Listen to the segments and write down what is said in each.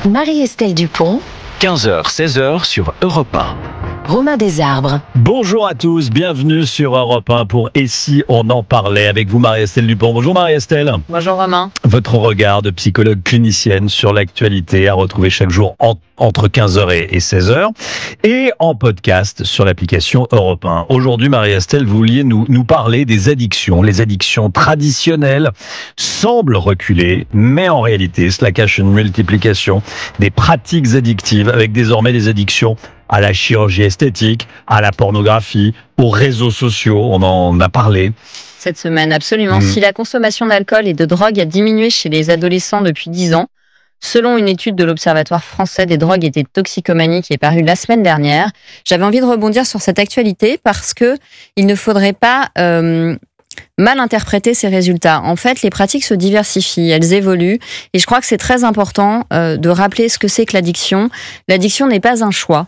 Marie-Estelle Dupont, 15h-16h sur Europe 1. Romain Desarbres. Bonjour à tous, bienvenue sur Europe 1 pour Et si on en parlait avec vous Marie-Estelle Dupont. Bonjour Marie-Estelle. Bonjour Romain. Votre regard de psychologue clinicienne sur l'actualité à retrouver chaque jour entre 15h et 16h et en podcast sur l'application Europe 1. Aujourd'hui Marie-Estelle, vous vouliez nous parler des addictions. Les addictions traditionnelles semblent reculer, mais en réalité cela cache une multiplication des pratiques addictives avec désormais des addictions à la chirurgie esthétique, à la pornographie, aux réseaux sociaux, on en a parlé. Cette semaine, absolument. Si la consommation d'alcool et de drogue a diminué chez les adolescents depuis 10 ans, selon une étude de l'Observatoire français des drogues et des toxicomanies qui est parue la semaine dernière, j'avais envie de rebondir sur cette actualité parce que il ne faudrait pas mal interpréter ces résultats. En fait, les pratiques se diversifient, elles évoluent, et je crois que c'est très important de rappeler ce que c'est que l'addiction. L'addiction n'est pas un choix.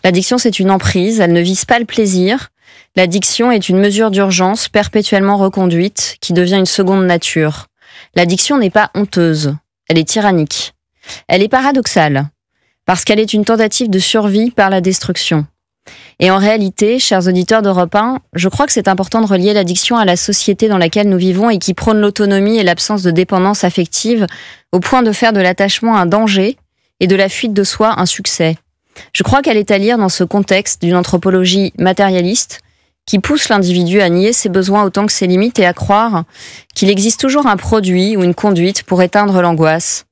L'addiction, c'est une emprise, elle ne vise pas le plaisir. L'addiction est une mesure d'urgence perpétuellement reconduite qui devient une seconde nature. L'addiction n'est pas honteuse, elle est tyrannique. Elle est paradoxale, parce qu'elle est une tentative de survie par la destruction. Et en réalité, chers auditeurs d'Europe 1, je crois que c'est important de relier l'addiction à la société dans laquelle nous vivons et qui prône l'autonomie et l'absence de dépendance affective au point de faire de l'attachement un danger et de la fuite de soi un succès. Je crois qu'elle est à lire dans ce contexte d'une anthropologie matérialiste qui pousse l'individu à nier ses besoins autant que ses limites et à croire qu'il existe toujours un produit ou une conduite pour éteindre l'angoisse.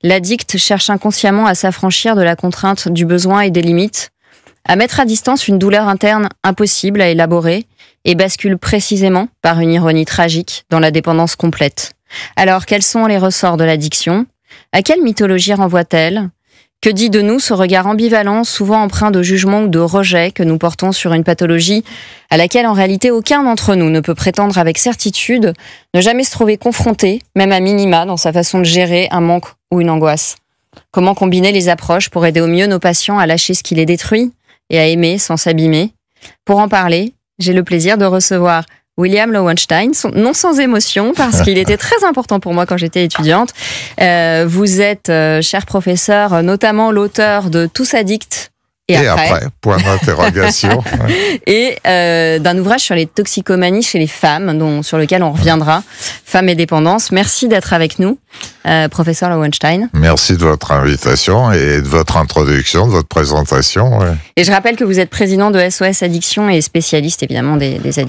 L'addict cherche inconsciemment à s'affranchir de la contrainte du besoin et des limites, à mettre à distance une douleur interne impossible à élaborer et bascule précisément, par une ironie tragique, dans la dépendance complète. Alors, quels sont les ressorts de l'addiction ? À quelle mythologie renvoie-t-elle ? Que dit de nous ce regard ambivalent, souvent empreint de jugement ou de rejet que nous portons sur une pathologie à laquelle en réalité aucun d'entre nous ne peut prétendre avec certitude ne jamais se trouver confronté, même à minima, dans sa façon de gérer un manque ou une angoisse ? Comment combiner les approches pour aider au mieux nos patients à lâcher ce qui les détruit et à aimer sans s'abîmer ? Pour en parler, j'ai le plaisir de recevoir William Lowenstein, non sans émotion, parce qu'il était très important pour moi quand j'étais étudiante. Vous êtes, cher professeur, notamment l'auteur de Tous addicts et après, point d'interrogation. Et d'un ouvrage sur les toxicomanies chez les femmes, sur lequel on reviendra, Femmes et dépendance. Merci d'être avec nous, professeur Lowenstein. Merci de votre invitation et de votre introduction, de votre présentation. Ouais. Et je rappelle que vous êtes président de SOS Addiction et spécialiste évidemment des addictions.